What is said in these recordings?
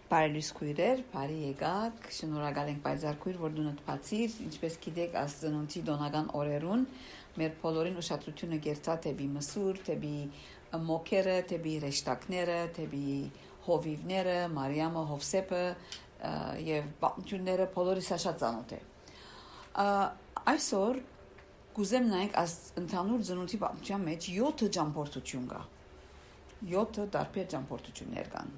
Բարելույս քույրեր, բարի եկաք, շնորհակալ ենք պայծառ որ դու նտպացիր, ինչպես գիտեք, աստծնունցի դոնական օրերուն մեր բոլորին ուշադրությունը կերտա թեպի մսուր, թեպի մոքերը, թեպի ռեշտակները, թեպի հովիվները, Մարիամը, Հովսեփը եւ պատմությունները բոլորիս շատ ծանոթ է։ Այսօր կուզեմ նայենք ընդհանուր ծնունդի պատմության մեջ 7 ճամփորդություն կա։ 7 տարբեր ճամփորդություններ կան։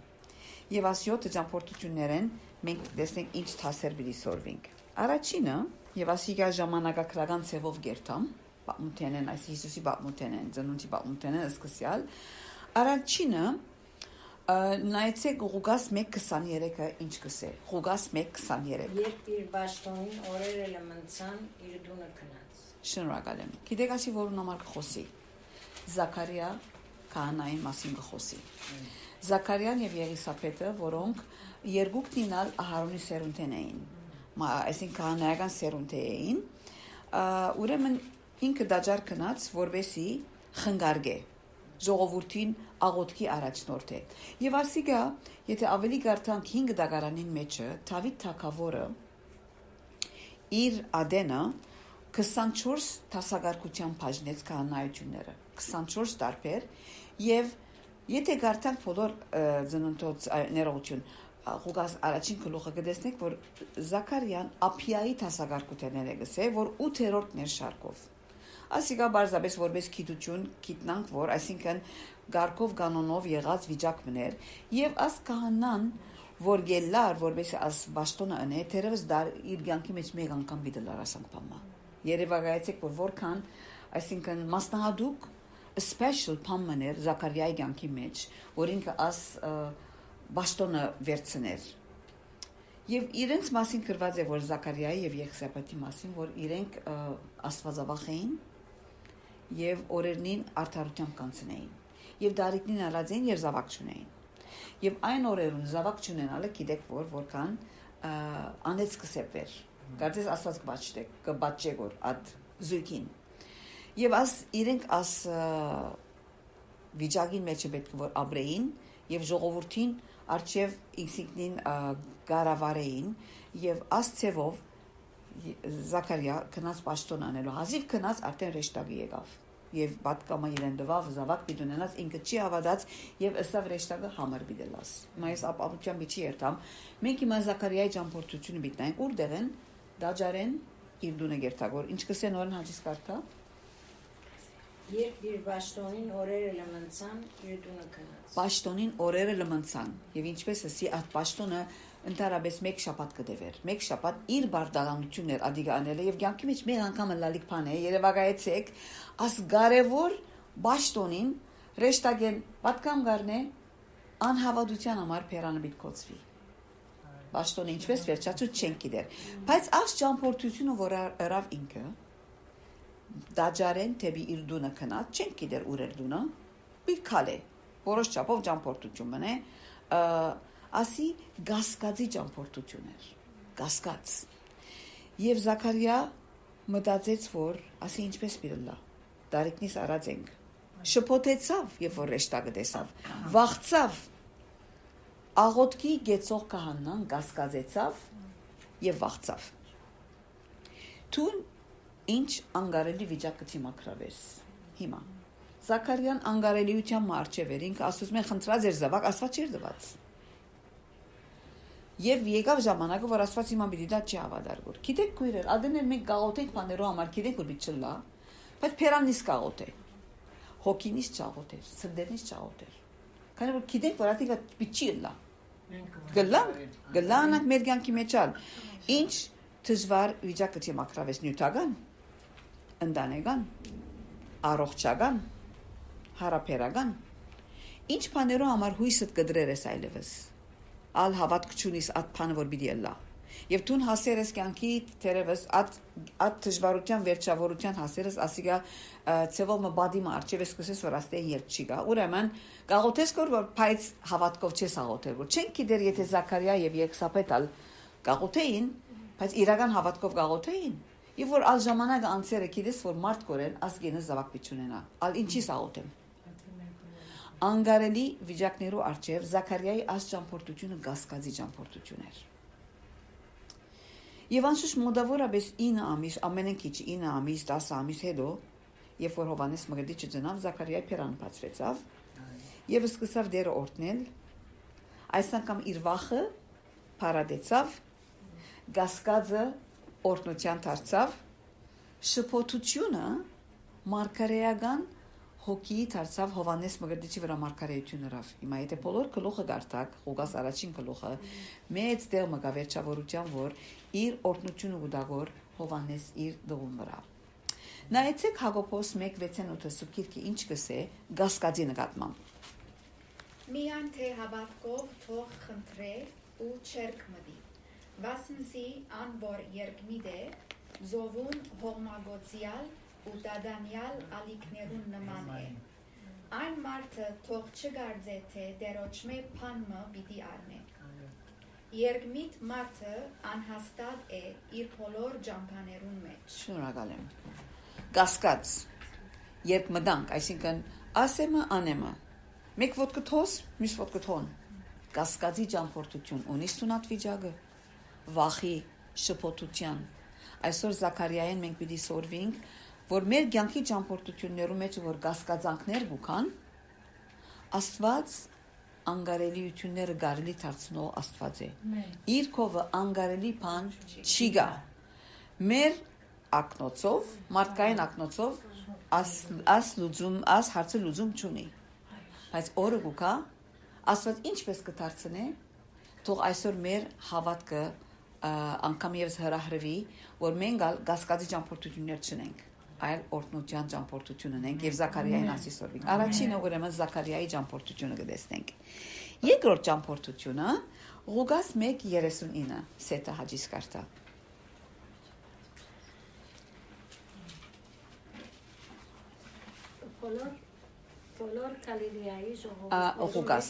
Եվ այս 7 ճամփորդություններեն մենք տեսնենք ինչ թասեր պիտի սորվենք։ Առաջինը, եւ ասիկա ժամանակագրական ցևով գերտամ, պատմութենեն, այս Հիսուսի պատմութենեն, ծնունդի պատմութենեն սկսյալ։ Առաջինը նայեցեք Ղուկաս 1:23-ը ինչ կսե։ Ղուկաս 1:23։ Երբ իր բաշտոնին օրերը լմնցան, իր դունը քնած։ Շնորհակալ եմ։ Գիտեք ասի որուն համար կխոսի։ Զաքարիա քահանային մասին կխոսի։ Զաքարիան եւ Եղիսաբեթը, որոնք երկուքն ինալ Ահարոնի սերունդեն էին, այսինքն քահանայական սերունդ էին, ուրեմն ինքը դաջար կնած, որբեսի խնգարգե, ժողովրդին աղոթքի առաջնորդ է։ Եվ ասիկա, եթե ավելի գարտանք 5 դագարանին մեջը, Դավիթ թագավորը իր ադենը 24 տասագարկության բաժնեց քահանայությունները, 24 տարբեր եւ Եթե գարտանք բոլոր ծննդոց ներողություն Ղուկաս առաջին գլուխը կտեսնեք, որ Զաքարիան Ափիայի տասագարկություններ է գսե, որ 8-րդ ներշարքով։ Ասիկա բարձրապես որպես գիտություն գիտնանք, որ այսինքն գարկով կանոնով եղած վիճակներ եւ աս քահանան, որ գելար, որպես աս բաշտոնը ընե, թերևս իր կյանքի մեջ մեկ անգամ դիտել արասանք բամա։ Երևակայեցեք, որ որքան այսինքն մասնահատուկ special պամներ Զաքարիայի կյանքի մեջ, որ ինքը աս բաշտոնը վերցներ։ Եվ իրենց մասին գրված է, որ Զաքարիայի եւ Եղիսաբեթի մասին, որ իրենք աստվածավախ էին եւ օրերնին արդարությամբ կանցնեին։ Եւ դարիքնին արած էին եւ զավակ չունեին։ Եվ այն օրերուն զավակ չունենալը գիտեք, որ որքան անեց կսեպվեր։ Կարծես աստված կբաճե որ այդ զույգին։ Եվ իրենք վիճակին մեջ պետք որ ապրեին եւ ժողովրդին արչեւ ինքնին գարավարեին եւ ցևով Զաքարիա քնած պաշտոն անելու հազիվ քնած արդեն ռեշտագի եկավ եւ պատկամը իրեն դվավ զավակ պիտունենաց ինքը չի հավատաց եւ ըստավ ռեշտագը համր բիդելաս մայս ապապության միջի երթամ մենք հիմա Զաքարիայի ճամփորդությունը բիտնենք որտեղ են դաջարեն իր դունը գերտագոր ինչ կսեն օրն հաջիս կարտա Երբ իր բաշտոնին օրերը լմնցան, իր դունը քնած։ Բաշտոնին օրերը լմնցան, եւ ինչպես ասի, այդ բաշտոնը ընդհանրապես մեկ շաբաթ կդեվեր։ Մեկ շաբաթ իր բարդականություններ ադիգա անել եւ կյանքի մեջ մեկ անգամ լալիք բան է, երևակայեցեք, աս կարևոր բաշտոնին ռեշտագեն պատկամ գարնե անհավատության համար փերանը պիտի կոծվի։ Բաշտոնը ինչպես վերջացու չեն գիտեր։ Բայց այս ճամփորդությունը, որ արավ ինքը Դաջարեն թեպի իր դունը քնած, չենք գիտեր ուր էր դունը, պիտի քալե, որոշ չափով ճամփորդություն մնե, ասի գասկածի ճամփորդություն էր, գասկած։ Եվ Զաքարիա մտածեց, որ ասի ինչպես պիտի լա, դարիքնից արած ենք, շփոթեցավ, երբ որ ռեշտակը տեսավ, վախցավ, աղոթքի գեցող քահանան գասկածեցավ եւ վախցավ։ Տուն Ինչ անգարելի վիճակը ցիմակրավես հիմա Զաքարիան անգարելիության մարչև էր ինքը ասում է խնդրած էր զավակ աստված չէր դված եւ եկավ ժամանակը որ աստված հիմա պիտի դա չի հավատար գիտեք քույրեր ադեներ մենք գաղութենք բաներով համար գիտենք որ պիտի չլա բայց փերանից գաղութ է հոգինից չաղոթ է սրդերից չաղոթ է քանի որ գիտենք որ ադիգա պիտի չի լա գլանակ մեր կյանքի մեջ ինչ դժվար վիճակը ցիմակրավես նյութական ընդանեկան, առողջական, հարաբերական, ինչ բաներով համար հույսդ կդրեր ես այլևս, ալ հավատք չունիս այդ բանը որ պիտի լա, եւ դուն հասեր ես կյանքի թերևս այդ դժվարության վերջավորության հասեր ես ասիկա ցևով մբադի մարչև ես սկսես որ աստե երբ չի գա, ուրեմն գաղութես որ բայց հավատքով չես աղոթել, որ չենք գիտեր եթե Զաքարիա եւ Եղիսաբեթ գաղութեին, բայց իրական հավատքով գաղութեին Եվ որ ալ ժամանակը անցերը գիտես որ մարդ կորեն ասգենը զավակ պիտի ունենա ալ ինչի սաղոթեմ անգարելի վիճակներու առջև Զաքարիայի այս ճամփորդությունը գասկածի ճամփորդություն էր։ Եվ անշուշտ մոտավորապես 9 ամիս, ամենեն քիչ 9 ամիս, 10 ամիս հետո, երբ որ Հովհաննես Մկրտիչը ծնավ, Զաքարիայի փերան բացվեցավ եւ սկսավ դերը օրհնել, այս անգամ իր վախը փարադեցավ, գասկածը օրհնության դարձավ, շփոթությունը մարգարեական հոգի դարձավ Հովհաննես Մկրտիչի վրա մարգարեություն հրավ։ Հիմա եթե բոլոր գլուխը գարտակ, Ղուկաս առաջին գլուխը մեծ դեր մգա վերջավորության, որ իր օրհնությունը ուդագոր Հովհաննես իր դողում վրա։ Նայեցեք Հակոբոս 1:6-8 սուքիրքի ինչ կսե գասկածի նկատմամբ։ Միայն թե հավատքով թող խնդրե ու չերկ մտի, վասնզի ան որ երկնիդ է, զովուն հողմագործյալ ու դադանյալ ալիքներուն նման է։ Այն մարդը թող չգարձե թե դերոճմե փանմը պիտի առնե։ Երկմիտ մարդը անհաստատ է իր բոլոր ջամփաներուն մեջ։ Շնորհակալ եմ։ Գասկած, երբ մտանք, այսինքն ասեմը անեմը, մեկ ոտքը թոս, մյուս ոտքը թոն։ Գասկածի ճամփորդություն ունի ստունատ վիճակը, վախի, շփոթության։ Այսօր Զաքարիային մենք պիտի սորվենք, որ մեր կյանքի ճամփորդություններու մեջ որ գասկածանքներ գուքան, Աստված անգարելիությունները կարելի դարձնող Աստված է։ Իր կողը անգարելի բան չի գա։ Մեր ակնոցով, մարդկային ակնոցով աս հարցը լուծում չունի։ Բայց օրը գուքա Աստված ինչպես կդարձնե, թող այսօր մեր հավատքը անգամ եւս հրահրվի, որ մենք գասկածի ճամփորդություններ չունենք, այլ օրհնության ճամփորդություն ունենք եւ Զաքարիային ասի սորվենք։ Առաջինը ուրեմն Զաքարիայի ճամփորդությունը կտեսնենք։ Երկրորդ ճամփորդությունը Ղուկաս 1:39 սետը հաջիս կարտա։ Բոլոր Գալիլեայի ժողովուրդը Ղուկաս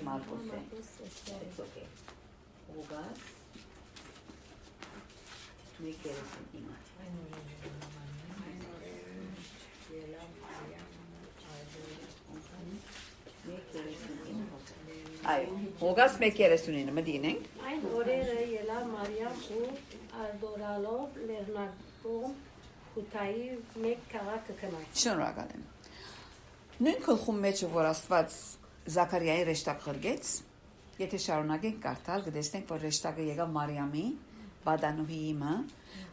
Մարկոս է։ Ղուկաս Ղուկաս 1:39 մտինենք։ Այն օրերը ելա Մարիամ ու ադորալով լեռնագում Հութայի մեկ քաղաքը կնայց։ Շնորհակալ եմ։ Նույն գլխում մեջ որ Աստված Զաքարիայի ռեշտակ ղրգեց, եթե շարունակենք կարդալ, կտեսնենք, որ ռեշտակը եկավ Մարիամի, Բադանուհիի,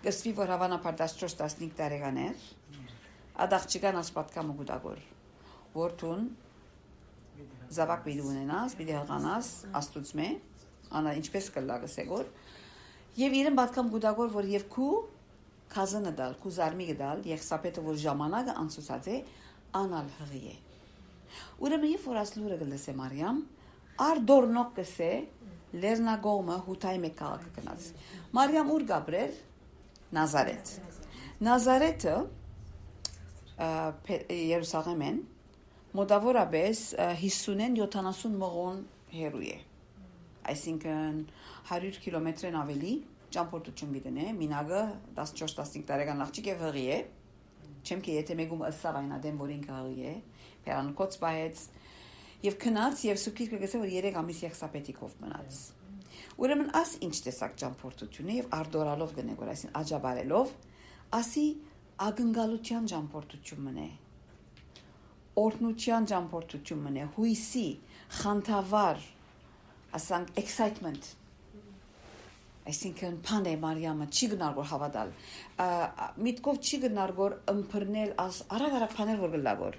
գսվի որ հավանաբար 14-15 տարեկան էր, ադաղջիկան ասպատկամը գուտագոր, որտուն զավակ պիտի ունենաս, պիտի հղանաս, աստուծմե, անա ինչպես կլա գսեգոր, եւ իրեն պատկամ գուտագոր, որ եւ քու քազանը դալ, քու զարմիկը դալ, Եղսապետը որ ժամանակը անցուցած է, անալ հղի է։ Ուրեմն երբ որ ասլուրը գլսե Մարիամ, արդորնոք կսե լեռնագողմը Հութայի մեկ քաղաքը գնաց։ Մարիամ ուր գաբրեր Նազարեթ։ Նազարեթը Երուսաղեմեն մոտավորապես 50-70 մղոն հեռու է։ Այսինքն 100 կիլոմետրեն ավելի ճամփորդություն գտնե, մինագը 14-15 տարեկան աղջիկ եւ հղի է։ Չեմ că եթե մեկում ըսավ այն ադեմ որ ինքը հղի է, փերանքոց բայեց եւ քնած եւ սուքիրքը գսե որ 3 ամիս Եղսապետիկով մնաց։ Ուրեմն աս ինչ տեսակ ճամփորդություն է եւ արդորալով գնե որ այսին աջաբարելով, ասի ագնգալության ճամփորդություն մնե։ Օրհնության ճամփորդություն մնե, հույսի, խանդավառ, ասանք excitement Այսինքն փան է Մարիամը չի գնար որ հավատալ միտքով չի գնար որ ըմբռնել արագ փանել որ գլագոր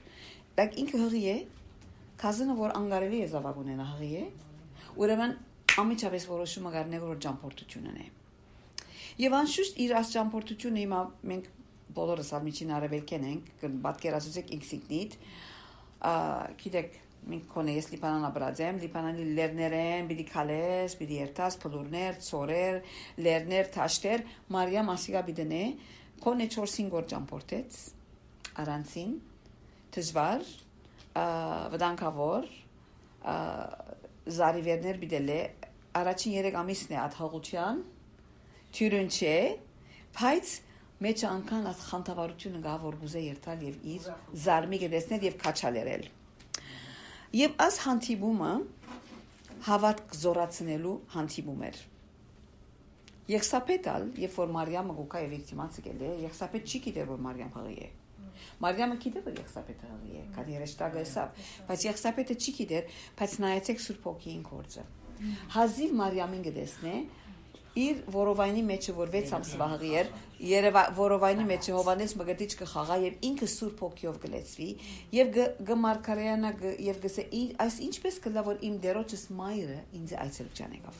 դակ ինքը հղի է քազանը որ անգարելի է զավակ ունենա հղի է ուրեմն ամիջապես որոշումը գարնե որ ճամփորդությունն է եւ անշուշտ իր աս ճամփորդությունը հիմա մենք բոլորս ամիջին արևելքեն ենք պատկերացուցեք ինքսինքնիտ գիտեք մենք կոնես լիբանան ապրածեմ, լիբանանի լերներեն, բիդի քալես, բիդի երտաս, փլուրներ, ծորեր, լերներ, թաշտեր, Մարիամ ասիգա բիդնե, կոնե 4-5 օր ճամփորդեց, առանցին, դժվար, վտանգավոր, զարիվերներ բիդել է, առաջին 3 ամիսն է աթաղության, թյուրուն չէ, բայց մեջը անգան այդ խանդավառությունը գա որ գուզե երթալ եւ իր զարմիկը տեսնել եւ քաչալերել եւ այս հանդիպումը հավատք զորացնելու հանդիպում էր Եղսապետալ երբ որ Մարիամը գուկա եւ իցիմանցը գել է Եղսապետ չի գիտեր որ Մարիամ հղի է Մարիամը գիտեր որ Եղսապետը հղի է կա երեշտագը սա բայց Եղսապետը չի գիտեր բայց նայեցեք Սուրբ Հոգիին կորձը հազիվ Մարիամին գտեսնե իր որովայնի մեջը որ 6 ամսվա հղի էր որովայնի մեջը Հովանես Մգդիչ կխաղա եւ ինքը Սուրբ Հոգիով գլեցվի եւ գմարկարյանա եւ գսե այս ինչպես կլա որ իմ դերոջս մայրը ինձ այցելության եկավ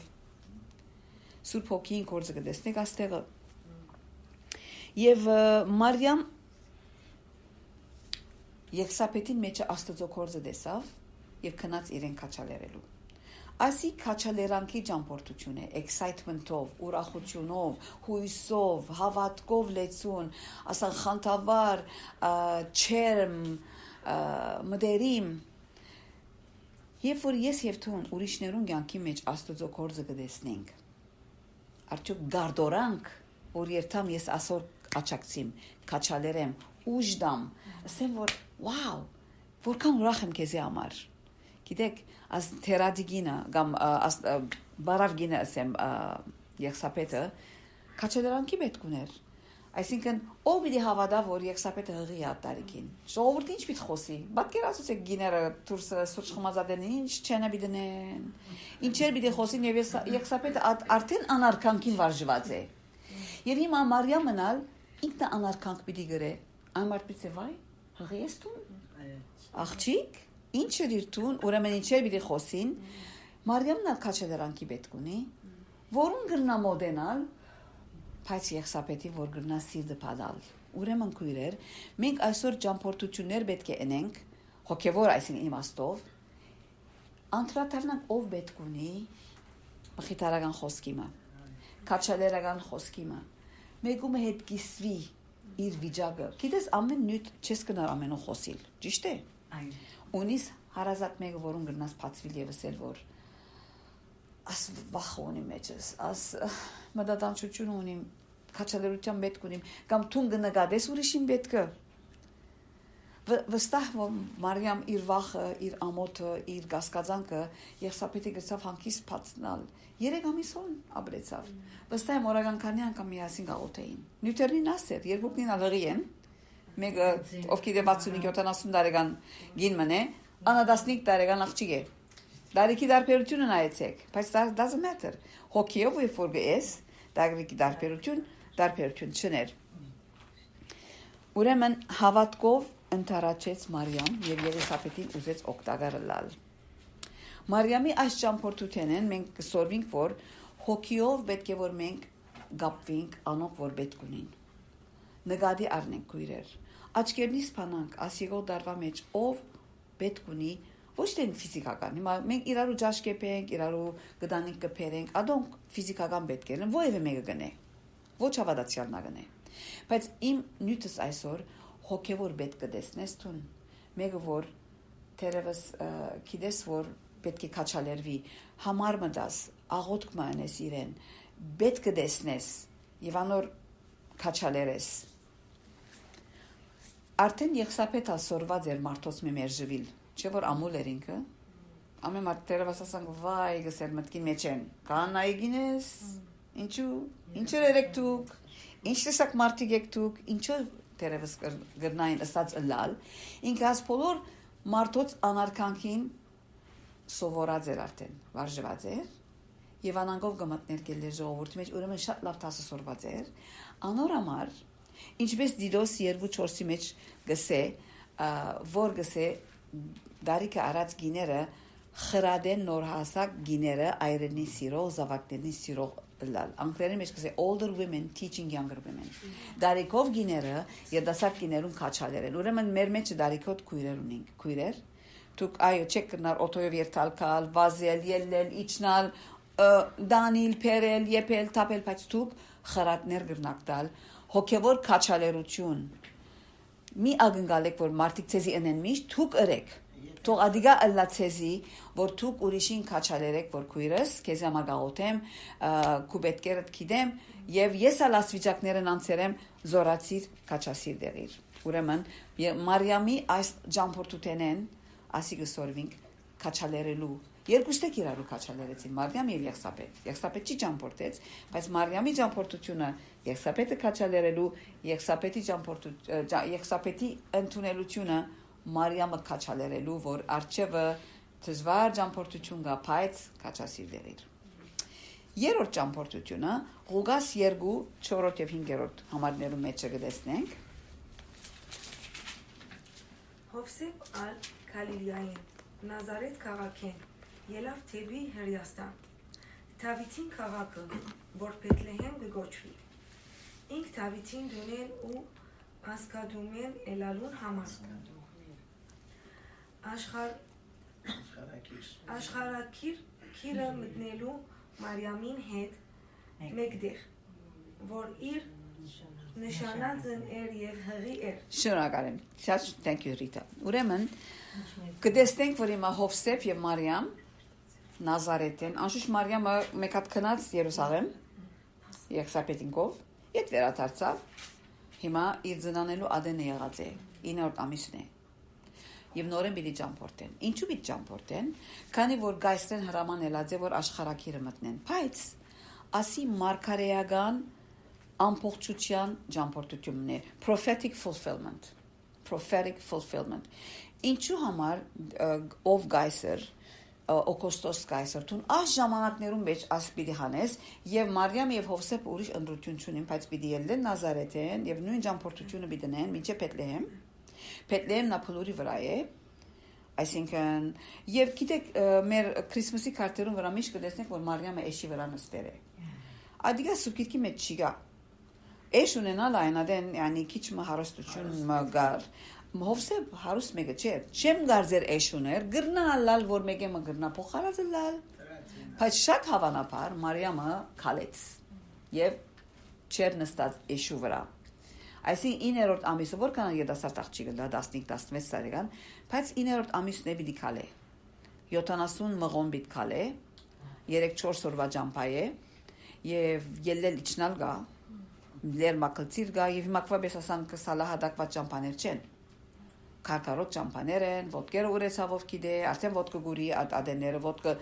Սուրբ Հոգին կորձը գտեսնեք աստեղը եւ Մարիամ Եղսապետին մեջը Աստծո կորձը տեսավ եւ քնած իրեն քաչալերելու Ասի քաչալերանքի ճամփորդություն է excitement-ով, ուրախությունով, հույսով, հավատքով լեցուն, ասան խանդավառ, չերմ, մդերիմ Երբ որ ես եւ թուն ուրիշներուն կյանքի մեջ Աստծո կորձը գտեսնենք Արդյոք գարդորանք, որ երթամ ես ասոր աչակցիմ, քաչալերեմ, ուժդամ, ասեմ որ վաու, որքան ուրախ եմ քեզի համար Գիտեք, as թերադիգինը կամ բարավգինը ասեմ Եղսապետը քաչալերանքի պետք ուներ Այսինքն ով պիտի հավատա որ Եղսապետը հղի է տարիքին Ժողովուրդը ինչ պիտի խոսի Պատկեր ասացեք գիները դուրսը սուրճ խմազադեն ինչ չենը պիտի դնեն Ինչեր պիտի խոսին եւ Եղսապետը արդեն անարքանքին վարժված է Եվ հիմա Մարիամն ինքն անարքանք պիտի գրե Այն մարդից է վայ հղի ես դու Աղջիկ Ինչ էր իր տուն, ուրեմն ինչեր պիտի խոսին, Մարիամն ալ քաչալերանքի պետք ունի, որուն գրնա մոդենալ, բայց Եղսապետի որ գրնա սիրտը падալ։ Ուրեմն քույրեր, մենք այսօր ճամփորդություններ պետք է ունենք, հոգևոր այսինքն իմաստով, անդրադառնանք ով պետք ունի մխիթարական խոսքիմը, քաչալերական խոսքիմը, մեկումը հետ կիսվի իր վիճակը։ Գիտես ամեն նույն չես կնար ամենը խոսիլ, ճիշտ է։ Ունիս հարազատ մեկը որուն գրնաս փածվիլ եւս էլ որ աս վախոնի մեջս աս մտադանչություն ունիմ քաչալերության պետք ունիմ կամ թուն գնագադես ուրիշին պետքը վստահ որ Մարիամ իր վախը իր ամոթը իր գասկածանքը Եղսապետի գծավ հանկիստ փածնալ 3 ամիսոն ապրեցավ վստահ եմ օրական քանի անգամ միասին գաղութեին նյութերնին ասեր երկուքնին ալղի են Մեկը ովքի դե 65-70 տարեկան գին մնե, անա 15 տարեկան աղջիկ է։ Դարիքի դարբերությունը նայեցեք, բայց doesn't matter։ Հոգիով երբ որ գես, դարիքի դարբերություն չներ։ Ուրեմն հավատքով ընթարաճեց Մարիամ եւ Եղիսապետին ուզեց օգտակար լալ։ Մարիամի այս ճամփորդությունն մենք կսորվենք, որ հոգիով պետք է որ մենք գապվենք անոնք որ պետք ունին։ Նկատի առնենք քույրեր աչքերնից փանանք ասիգո դարվա մեջ ով պետք ունի ոչ թե ֆիզիկական հիմա մենք իրարու ջաշ կեպենք իրարու գդանիկ կփերենք ադոնք ֆիզիկական պետք են ովևէ մեկը գնե ոչ հավատացյալնա գնե բայց իմ նյութս այսօր հոգևոր պետք կդեսնես տուն մեկը որ թերևս գիտես որ պետք է քաչալերվի համար մտած աղոթք մանես իրեն պետք կդեսնես եւ անոր քաչալերես Արդեն Եղսապետը սորված էր մարդոց մեր ժվիլ, չէ որ ամուլ էր ինքը, ամեն մարդ տերևս ասանք վայ գսեր մտքին մեջ են, կանայի գինես, ինչու, ինչու երեք դուք, ինչ տեսակ մարդիկ եք դուք, ինչու տերևս գրնային ըստած լալ, ինքը աս բոլոր մարդոց անարքանքին սովորած էր արդեն, վարժված էր, եւ անանգով գմատներ գելեր ժողովուրդի մեջ, ուրեմն շատ լավ տասը սորված էր, անոր համար Ինչպես դիդոս 2-4-ի մեջ գսե, որ գսե դարիքը արած գիները խրադեն նոր հասակ գիները այրենի սիրող, զավակներնի սիրող լալ։ Անգլերեն մեջ գսե older women teaching younger women։ Դարիքով գիները երդասարդ գիներուն քաչալեր են։ Ուրեմն մեր մեջ դարիքոտ քույրեր ունենք։ Քույրեր, դուք այո չեք կնար օտոյով երթալ կալ, վազել, ելնել, իջնալ, դանիլ, փերել, եփել, թափել, բայց դուք խրատներ գրնակ տալ Հոգևոր քաչալերություն մի ագնկալեք որ մարդիկ ցեզի ընեն միշտ թուք ըրեք Թող ադիգա ըլլացեզի, որ դուք ուրիշին քաչալերեք, որ քույրս, քեզ համար գաղութեմ, քուբետկերդ կիդեմ, եւ ես ալ աստվիճակներն անցերեմ զորացիր քաչասիր դերիր։ Ուրեմն Մարիամի այս ճամփորդութենեն ասի գսորվինք քաչալերելու երկուստեք իրարու քաչալերեցին Մարիամ եւ Եղսապետ։ Եղսապետ չի ճամփորդեց, բայց Մարիամի ճամփորդությունը Եղսապետը քաչալերելու, Եղսապետի ընդունելությունը Մարիամը քաչալերելու, որ արջևը դժվար ճամփորդություն գա, բայց քաչասիր դերիր։ Երրորդ ճամփորդությունը Ղուգաս 2, 4 եւ 5-րդ համարներու մեջ կգտեսնենք։ Հովսեփ ալ Գալիլեային Նազարեթ քաղաքեն ելավ թեբի Հրեաստան Դավիթին քաղաքը որ Բեթլեհեմ կգոչվի ինք Դավիթին դունել ու ասկադումեն էլալուն համար աշխարհակիրը մտնելու Մարիամին հետ մեկդեղ որ իր նշանածն եւ հղի էր Շնորհակալ եմ thank you Rita Ուրեմն կտեսնենք որ հիմա Հովսեփ եւ Մարիամ Նազարեթեն անշուշտ Մարիամը մեկ հատ քնած Երուսաղեմ Եղսապետինկով իդ վերադարձավ հիմա իր ծնանելու ադենը եղած է 9-րդ ամիսն է եւ նորեն պիտի ճամփորդեն ինչու պիտի ճամփորդեն քանի որ գայսրեն հրաման ելած է որ աշխարհակիրը մտնեն բայց ասի մարգարեական ամփոփչության ճամփորդությունն է prophetic fulfillment ինչու համար ով գայսր օգոստոս գայսր տուն այս ժամանակներում մեջ աս պիտի հանես եւ Մարիամ եւ Հովսեփ ուրիշ ընդրություն չունին բայց պիտի ելնեն Նազարեթեն եւ նույն ճամփորդությունը պիտի դնեն մինչեւ Բեթլեհեմ նապոլորի վրա է այսինքն եւ գիտեք մեր քրիսմասի քարտերուն վրա միշտ կտեսնենք որ Մարիամը էշի վրա նստեր է ադիգա սուկիրքի մեջ չի գա էշ ունենալ այնադեն yani քիչ մը հարստություն մգար Հովսեփ հարուստ մեկը չէ չեմ գարձեր էշ ուներ գրնալալ որ մեկը մը գրնա փոխարածը լալ բայց շատ հավանաբար Մարիամը քալեց եւ չեր նստած էշու վրա այսինքն 9-րդ ամիսը որքան երիտասարդ աղջիկ է 15-16 տարեկան բայց 9-րդ ամիսն է պիտի քալե 70 մղոն պիտի քալե 3-4 օրվա ճամփա է եւ ելնել իջնալ գա լեր մակլցիր գա եւ մակվաբես ասան կսալահադակված ճամփաներ չեն Կարկարոտ ճամփաներ են, ոտքերը ուրեցավով գիտե, արդեն ոտքը գուրի ադենները, ոտքը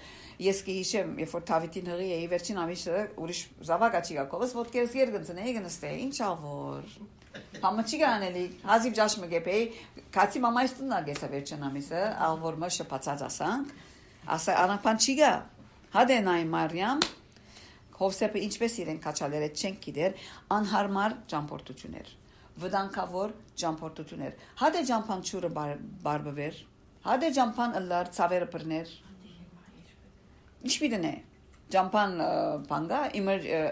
ես կհիշեմ, երբ որ Դավիթին հղի էի վերջին ամիսը ուրիշ զավակ աչիկակովս ոտքերս երգնցնեի գնստեի, ինչ ավոր։ Համը չի գանելի, հազիվ ջաշ մգեփեի, քացի մամայս տունն ագեսա վերջին ամիսը, ալ որ մը շփացած ասանք, ասա անապան չի գա։ Հադենայ Մարիամ Հովսեփը ինչպես իրեն քաչալերը չենք գիտեր, անհարմար ճամփորդություններ վտանգավոր ճամփորդություններ հադե ճամփան ճուրը բարբվեր հադե ճամփան ըլլար ցավերը բռներ ինչ պիտենե ճամփան բանգա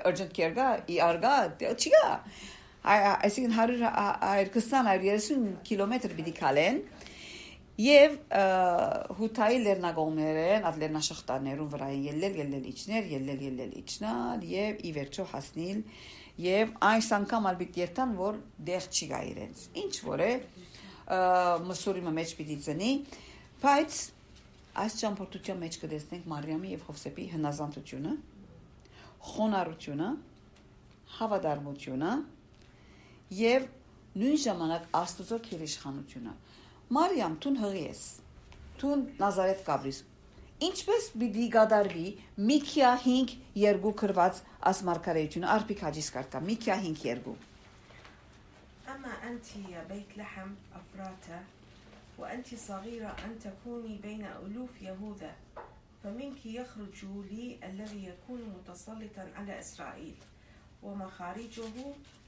urgent care գա իարգա չգա այսինքն 120-130 կիլոմետր պիտի քալեն եւ հութայի լեռնագողներեն ատլերնաշխտաներուն վրա ելնել իջնել եւ ի վերջո հասնել Եվ այս անգամ ալբիտ երթան, որ դեղ չի գա իրենց։ Ինչ որ է, մսուրիմը մեջ պիտի ծնի, բայց այս ճամփորդության մեջ կտեսնենք Մարիամի եւ Հովսեփի հնազանդությունը, խոնարհությունը, հավատարմությունը եւ նույն ժամանակ Աստծո քերիշխանությունը։ Մարիամ, տուն հղի ես, տուն Նազարեթ գաբրիս, Ինչպես պիտի գադարվի Միքիա 5:2 գրված ասմարկարեությունը արփիկ հաջիս կարտա Միքիա 5:2 أما أنت يا بيت لحم أفراتا وأنت صغيرة أن تكوني بين ألوف يهوذا فمنك يخرج لي الذي يكون متسلطا على إسرائيل ومخارجه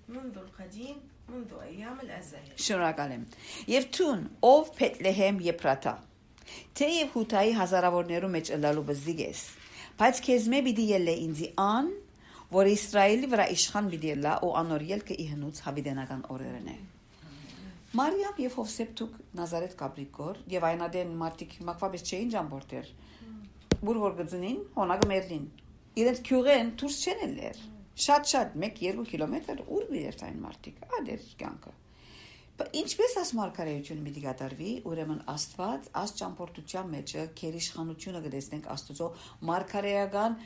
منذ القديم منذ أيام الأزل Շնորհակալ եմ Եվ տուն ով Բեթլեհեմ Եփրատա Թեև հութայի հազարավորներու մեջ ըլլալու բզդիգ ես, բայց քեզ մե պիտի ելլե ինձի ան, որ Իսրայելի վրա իշխան պիտի ելլա ու անոր ելքը իհնուց հավիդենական օրերն է։ Մարիամ եւ Հովսեփ դուք Նազարեթ կապրիկոր եւ այնադեն մարդիկ մակվաբես չէին ճամփորդեր։ Որ գծնին, հոնագը մերլին։ Իրենց քյուղեն դուրս չեն ելներ։ Շատ 1-2 կիլոմետր ուր բերտային մարդիկ, ադեր կյանքը։ Ինչպես աս մարգարեությունը մի դիգադարվի, ուրեմն Աստված աս ճամփորդության մեջը քերիշխանությունը գտեսնենք Աստծո մարգարեական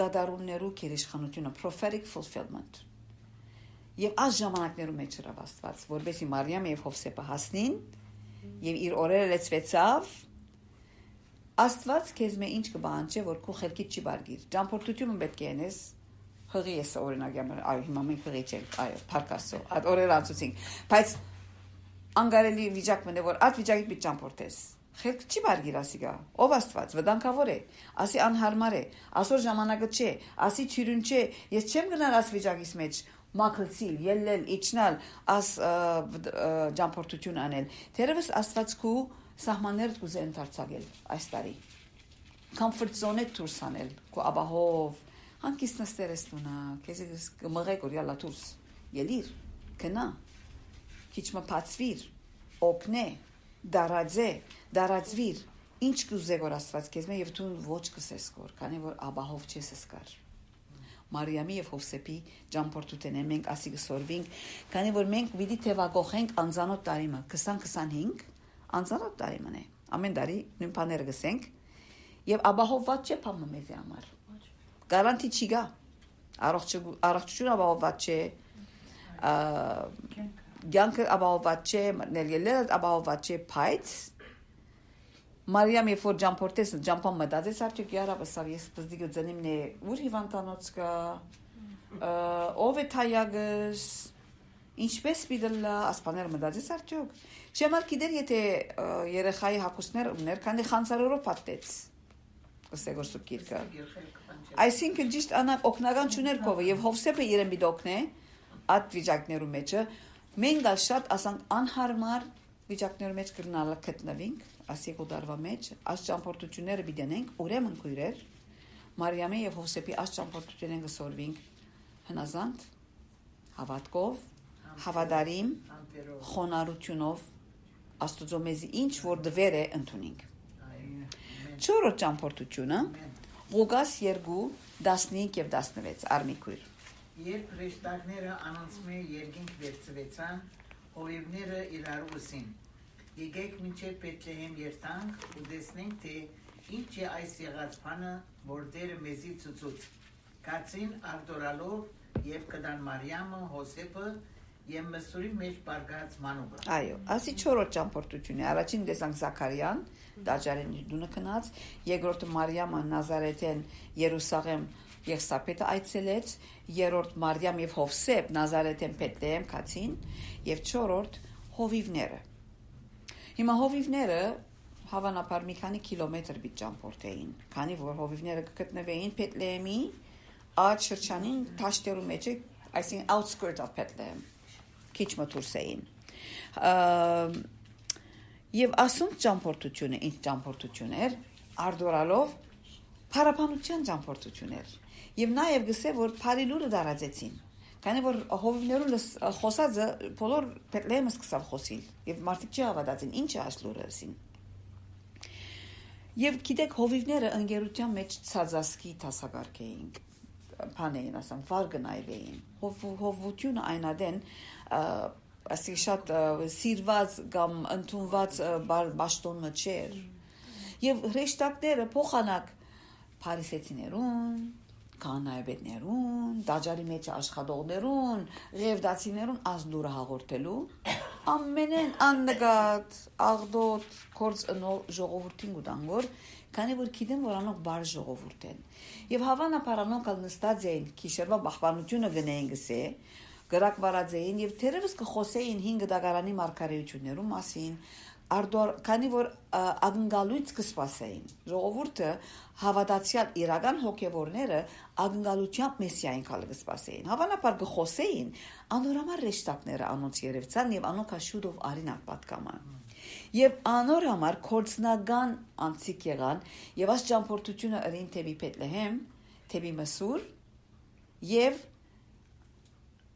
գադարուններու քերիշխանությունը prophetic fulfillment։ Եվ այս ժամանակներու մեջ հրավ Աստված, որովհետեւ Մարիամը եւ Հովսեփը հասնին եւ իր օրերը լեցվեցավ, Աստված քեզ մե ինչ կբանջե, որ քո խելքից չի բարգիր։ Ճամփորդությունը պետք է անես հղի ես օրինակյամ, այո, հիմա մենք հղի չենք, այո, փարկասո, այդ օրերը անցուցինք, բայց անգարելի վիճակ մնե, որ այդ վիճակից պիտի ճամփորդես։ Խելք չի բարգիր ասիգա, ով Աստված, վտանգավոր է, ասի անհարմար է, ասոր ժամանակը չէ, ասի թյուրուն չէ, ես չեմ գնալ աս վիճակից մեջ մաքլցիլ, ելնել, իջնալ, աս ճամփորդություն անել։ Թերևս Աստված քու սահմանները կուզե ընդարձակել այս տարի։ Comfort zone-ը դուրս անել, քո աբահով, հանկիստ նստեր ես տունա, քեզ կմղեք որ յալա դուրս, ելիր, կնա, քիչ մփացվիր, օգնե, դարաձվիր, ինչ կուզե որ Աստված քեզ մե եւ դու ոչ կսես կոր, քանի որ աբահով չես սկար։ Մարիամի եւ Հովսեփի ճամփորդութեն մենք ասի գսորվինք, քանի որ մենք պիտի թևակողենք անծանոթ տարիմը 2025 անծանոթ տարիմն է։ Ամեն տարի նույն բաները գսենք եւ աբահովված չէ փամը մեզի համար։ Գարանտի չի գա։ Առողջություն աբահովված չէ։ Գյանքը աբահովված չէ, ներելը աբահովված չէ, բայց Մարիամ երբ որ ճամփորդես ճամփան մտածես արդյոք ярաբասավ ես բզդիգը ձնիմ նե ուր հիվանդանոց կա ով է թայագս ինչպես պիտելա ասպաները մտածես արդյոք չեմալ գիտեր եթե երեխայի հակուսներ ուներ քանի խանցարորով պատտեց կսեգոր սուկիրկա այսինքն ճիշտ անակ օգնական չուներ կովը եւ Հովսեփը իրեն պիտի օգնե այդ վիճակներու մեջը մենք ալ շատ ասանք անհարմար վիճակներու մեջ կրնալը գտնվինք ասիգո դարվա մեջ աս ճամփորդությունները բիդենենք ուրեմն քույրեր Մարիամի եւ Հովսեփի աս ճամփորդությունեն գսորվինք հնազանդ հավատքով հավատարիմ խոնարհությունով Աստուծո մեզի ինչ որ դվեր է ընդունենք չորրորդ ճամփորդությունը Ղուկաս 2:15 եւ 16 արմիկույր Երբ հրեշտակները անոնցմե երկինք վերցվեցան հովիվները իրար ուսին Եկեք մինչև Բեթլեհեմ երթանք ու տեսնենք թե ինչ է այս եղած բանը որ Տերը մեզի ցուցուց կացին արտորալով եւ կդան Մարիամը Հոսեփը եւ Մսուրի մեջ բարգած մանուկը Այո ասի 4-րդ ճամփորդությունը առաջին տեսանք Զաքարիան դաջարենի դունը կնած երկրորդը Մարիամը Նազարեթեն Երուսաղեմ Եղսապետը այցելեց երրորդ Մարիամ եւ Հովսեփ Նազարեթեն Բեթլեհեմ կացին եւ 4-րդ հովիվները Հիմա հովիվները հավանաբար մի քանի կիլոմետր պիտի ճամփորդեին, քանի որ հովիվները կգտնվեին Բեթլեհեմի աջ շրջանին դաշտերու մեջ, այսինքն outskirt of Bethlehem, քիչ մտուրս էին։ Եվ ասում ճամփորդությունը ինչ ճամփորդություն էր, արդորալով փարապանության ճամփորդություն էր։ Եվ նաև գսե որ Փարիլուրը դարածեցին։ Քանի որ հովիվներու խոսածը բոլոր Բեթլեհեմը սկսավ խոսիլ եւ մարդիկ չհավատացին ինչ է ասլուրըսին եւ գիտեք հովիվները ընկերության մեջ ցածասկի տասակարգ էին բանեին ասեմ վարգնայվ էին հովությունը այնադեն ասի շատ սիրված կամ ընդունված բաշտոնը չէր եւ հրեշտակները փոխանակ փարիսեցիներուն կանայբետներուն, դաջարի մեջ աշխատողներուն, ղևդացիներուն ազլուրը հաղորդելու, ամենեն աննգատ, աղդոտ, կորձ ընող ժողովուրդին գուտանգոր, քանի որ գիտեն, որ անոնք բար ժողովուրդ են։ Եվ հավանաբար անոնք ալ նստած էին, քիշերվա բախվանությունը գնեին գսե, գրակ վարած էին եւ թերևս կխոսեին 5 դագարանի մարգարեություններու մասին, քանի որ ակնկալույց կսպասեին ժողովուրդը հավատացյալ իրական հոգևորները ակնկալությամբ մեսիային կսպասեին հավանաբար կխոսեին անորամար ռեշտակները անոնց երևցան եւ անոնք աշուտով արինակ պատկաման եւ անոր համար կորցնական անցիկ եղան եւ այս ճամփորդությունը ըրին թեպի Բեթլեհեմ թեպի Մսուր եւ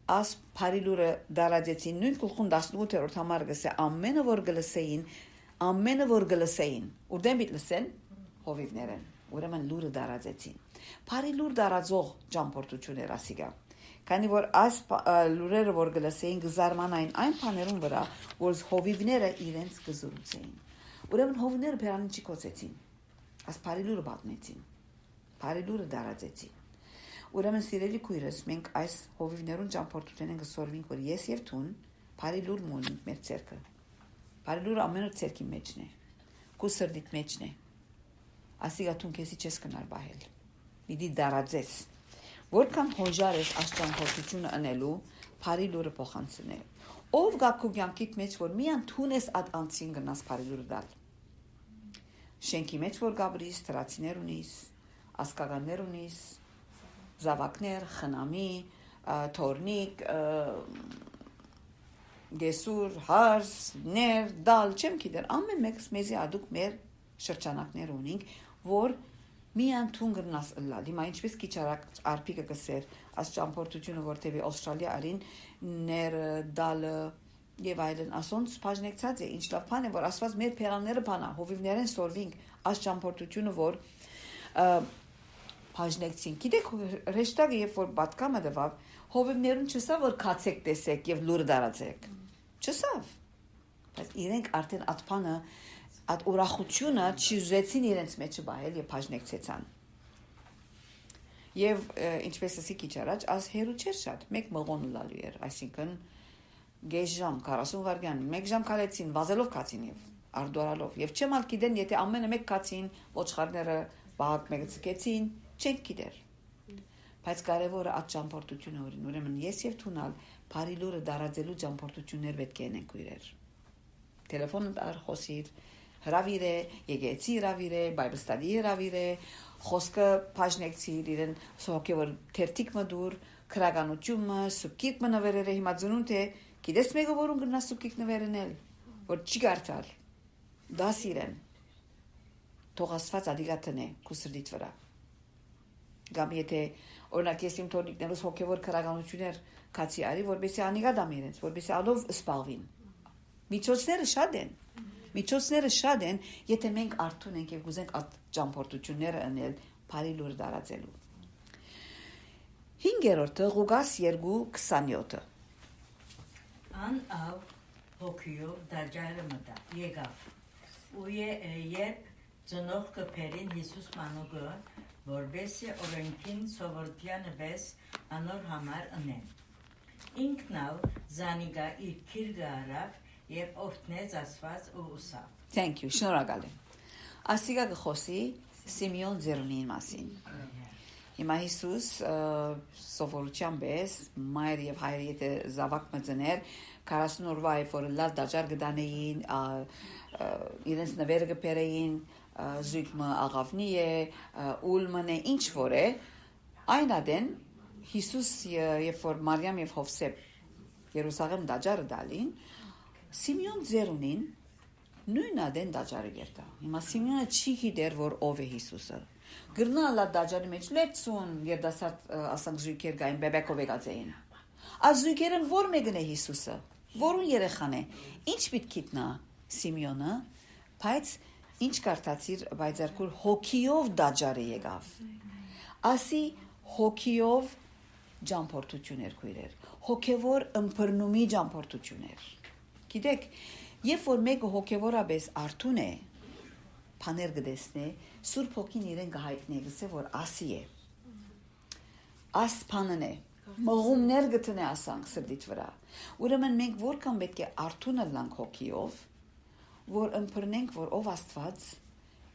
As Փարիլուրը դարածեցին նույն գլխուն 18-րդ համար գսե ամենը որ գլսեին ուրդեն բիտ լսեն հովիվներեն ուրեմն լուրը դարածեցին Փարիլուր դարածող ճամփորդություն էր ասիգա Քանի որ այս լուրերը որ գլսեին գզարմանային այն բաներուն վրա, որ հովիվները իրենց գզուրուցեին։ Ուրեմն հովիվները բերանին չկոցեցին։ Այս բարի լուրը պատմեցին։ Բարի լուրը դարածեցին։ Ուրեմն սիրելի քույրս, մենք այս հովիվներուն ճամփորդության ենք սորվինք, որ ես եւ տուն բարի լուր մունենք մեր ցերկը։ Բարի լուրը ամենը ցերկի մեջն է։ Քու սրդիդ մեջն է։ Ասիգա տուն քեսի չես կնար բահել։ Պիտի դարածես։ Որքան հոժար ես աշճանփորդությունը անելու, բարի լուրը փոխանցնել։ Ով գա քու կյանքիդ մեջ, որ միան տուն ես ատ անցին գնաս բարի լուրը դալ։ Շենքի մեջ որ գաբրիս, տրացիներ ունիս, ասկականներ ունիս, զավակներ, խնամի, թորնիկ, գեսուր, հարս, ներ, դալ, չեմ գիտեր, ամեն մեկս մեզի ադուք մեր շրջանակներ ունենք, որ միան թուն գրնաս ըլլալ։ Հիմա ինչպես քիչ արփիկը կսեր, աս ճամփորդությունը որտեւի Ավստրալիա արին ներ, դալը եւ այլն, ասոնց բաժնեկցած է, ինչ լավ բան է, որ ասված մեր փերանները բանա, հովիվներեն սորվինք, աս ճամփորդությունը որ բաժնեկցին։ Գիտեք, հեշտագը երբ որ պատկամը դվավ, հովիվներուն չսա որ քացեք տեսեք եւ լուրը դարածեք։ Չսավ։ Բայց իրենք արդեն ատփանը այդ ուրախությունը չուզեցին իրենց մեջը բայել եւ բաժնեկցեցան։ Եվ ինչպես ասի քիչ առաջ, աս հերու չէր շատ, մեկ մղոն լալու էր, այսինքն գեժ ժամ 40 վայրկյան, 1 ժամ քալեցին, վազելով քացին եւ արդորալով։ Եվ չեմ ալ գիտեն, եթե ամենը մեկ քացին, ոչխարները բաղ մեկը ցկեցին, չենք գիտեր։ Բայց կարևորը այդ ճամփորդությունը օրին, ուրեմն ես եւ թունալ բարի լուրը դարածելու ճամփորդություններ պետք է ունենք իրեր։ Տելեֆոնը դար խոսիր, հրավիրե, եկեցի հրավիրե, բայբստադի հրավիրե, խոսքը բաժնեկցիր իրեն սոկեոր թերթիկ մդուր, քրագանությունը, սուկիկ մնավերերը հիմա ծնունդ է, գիտես մեկը որուն գնա սուկիկ նվերնել, որ չի գարտալ։ Դաս իրեն։ Թող Աստված ադիգատնե քուսրդից վրա։ Գամ եթե օրինակ ես իմ թորնիկներուս հոգևոր քրագանություններ կացի արի, որբեսի անիգա դամ իրենց, որբեսի ալով սպաղվին։ Միջոցները շատ են, եթե մենք արթուն ենք եւ գուզենք այդ ճամփորդությունները անել բարի լուր դարածելու։ 5-րդը Ղուկաս 2:27-ը։ Ան ավ հոգիով դաջարը մտա, եկավ։ Ու երբ ծնող կփերին Հիսուս մանուկը, որբեսի օրենքին սովորության վես անոր համար ընեն։ Ինքնավ զանիգա իր քիրգը արավ եւ օգնեց ասված ու ուսավ։ Thank you, շնորհակալ եմ։ Ասիգա գխոսի Սիմեոն Ձերունին մասին։ Հիմա Հիսուս սովորության պես մայր եւ հայր եթե զավակ մծներ 40 օրվա երբ որ լավ դաջար գտանեին, իրենց նվերը գբերեին, զույգը աղավնի է, ուլմն է, ինչ որ է, այն ադեն Հիսուս երբ որ Մարիամ եւ Հովսեփ Երուսաղեմ դաջարը դալին, Սիմեոն Ձերունին նույն ադեն դաջարը երտա։ Հիմա Սիմեոնը չի գիտեր որ ով է Հիսուսը։ Գրնալա դաջարի մեջ լեցուն երդասարդ ասանք զույգեր գային բեբեկով եկածեին։ Այս զույգերն որ մեկն է Հիսուսը, որուն երեխան է։ Ինչ պիտի գիտնա Սիմեոնը, բայց ինչ կարդացիր, բայց երկու հոգիով դաջարը եկավ։ Ասի հոգիով ճամփորդություններ քույրեր, հոգևոր ըմբռնումի ճամփորդություններ։ Գիտեք, երբ որ մեկը հոգևորաբես արթուն է, բաներ գտեսնե, Սուրբ Հոգին իրեն գահիտնի գսե որ ասի է։ Աս բանն է, մղումներ գտնե ասանք սրդից վրա։ Ուրեմն մենք որքան պետք է արթուն լանք հոգիով, որ ըմբռնենք որ ով Աստված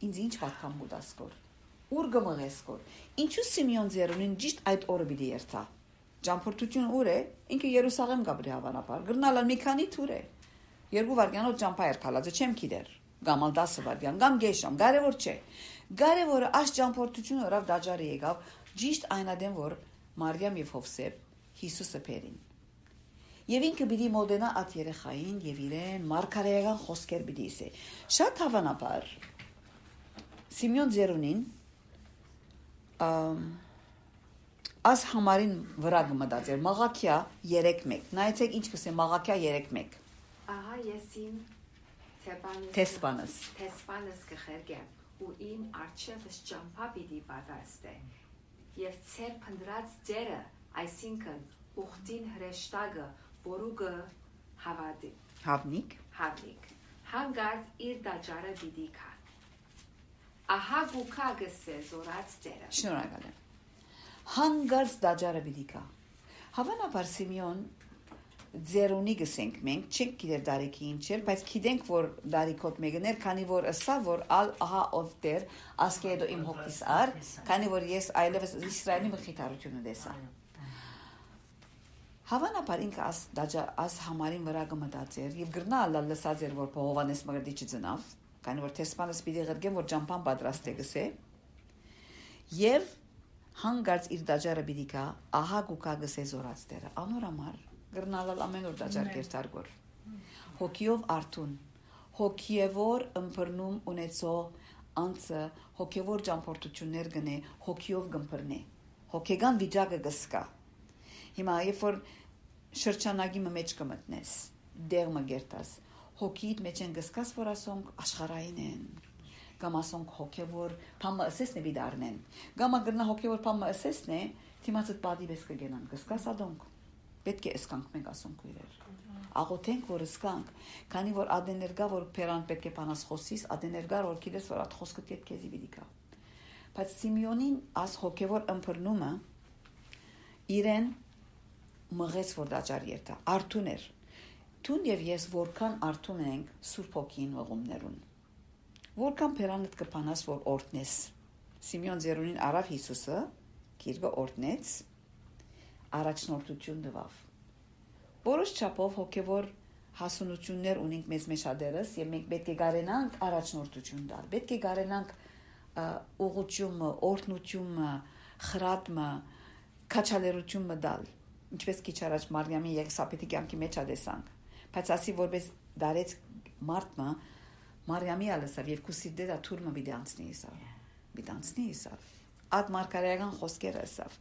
ինձ ինչ պատկան մուտասկոր։ Ուր գմղեսկոր։ Ինչու Սիմեոն Ձերունին ճիշտ այդ օրը պիտի երթա։ Ճամփորդությունը ուր է։ Ինքը Երուսաղեմ գաբրի հավանաբար։ Գրնալը մի քանի թուր է։ 2 վայրկյանով ճամփա էր քալածը չեմ գիտեր։ Գամալ 10 վայրկյան, գամ գեշամ, կարևոր չէ։ Կարևորը այս ճամփորդությունը հրավ դաջարը եկավ, ճիշտ այնադեն որ Մարիամ եւ Հովսեփ Հիսուսը փերին։ Եվ ինքը պիտի մոդենա այդ երեխային եւ իրեն մարգարեական խոսքեր պիտի ասե։ Շատ հավանաբար Սիմեոն Ձերունին աս համարին վրա գմտածեր մաղաքյա 3:1 նայեցեք ինչ կսե մաղաքյա 3:1 Ահա ես իմ տեսպանս կխերգեմ ու իմ արջևս ճամփա պիտի պատրաստե եւ ծեր փնդրած ձերը այսինքն ուխտին հրեշտակը որուգը հավատի Հավնիկ հավնիկ հանգարտ իր դաջարը դիդի կա ահա գուքա գսե զորած դերը Շնորհակալ եմ Հանգարց դաջարը պիտի կա Հավանաբար Սիմեոն ձերունի գսենք մենք չենք գիտեր դարիքի ինչեր բայց գիտենք որ դարիքոտ մեկներ քանի որ ըսա որ ահա ով դեր ասկեդո իմ հոգիս ար քանի որ ես այլևս Իսրայելի մխիթարությունը դեսա Հավանաբար ինքը աս համարին վրա կմտածեր եւ գրնալ լսած էր որ Հովանես Մգրդիչը ծնավ քանի որ տեսմանս պիտի գրգեմ որ ճամփան պատրաստ է գսե եւ հանգարց իր դաջարը պիտի կա ահա գուկա գսե զորած դերը անորամար գրնալալ ամեն օր դաջար կերտարգոր հոգիով արթուն հոգիևոր ըմբռնում ունեցող անձը հոգիևոր ճամփորդություններ գնե հոգիով գմբռնե հոգեգան վիճակը գսկա հիմա երբ որ շրջանագի մեջ կմտնես դեղ մգերտաս հոգիդ մեջ են գսկաս որ ասոնք աշխարհային են կամ ասոնք հոգեվոր փամը ասեսն է բիդարնեն գամա գրնա հոգեվոր փամը ասեսն է թիմացդ բադի բես կգենան գսկաս ադոնք պետք է ասկանք մենք ասոնք իրեր աղոթենք որ ասկանք քանի որ ադեներգա որ փերան պետք է բանաս խոսիս ադեներգա որ գիտես որ այդ խոսքը դեպ քեզի պիտի կա բայց Սիմեոնին աս հոգեվոր ըմբռնումը իրեն մղեց որ դաջար երթա արթուն էր Տուն եւ ես որքան արթուն ենք Սուրբ Հոգին ողումներուն որքան փերանդ կփանաս որ օրտնես Սիմեոն ձերունին արավ Հիսուսը գիրգը օրտնեց առաջնորդություն տվավ որոշ չափով հոգեվոր հասունություններ ունենք մեզ մեջադերս եւ մենք պետք է գարենանք առաջնորդություն տալ պետք է գարենանք ուղղությունը օրտնությունը խրատը քաչալերությունը տալ ինչպես քիչ առաջ Մարիամի Եղիսաբեթի կյանքի մեջ ադեսանք բայց ասի որպես դարեց մարդը Մարիամի ալսավ երկուսի դեდა թուրմը բիդանցնի իսավ Ատ մարգարեական խոսքերը ասավ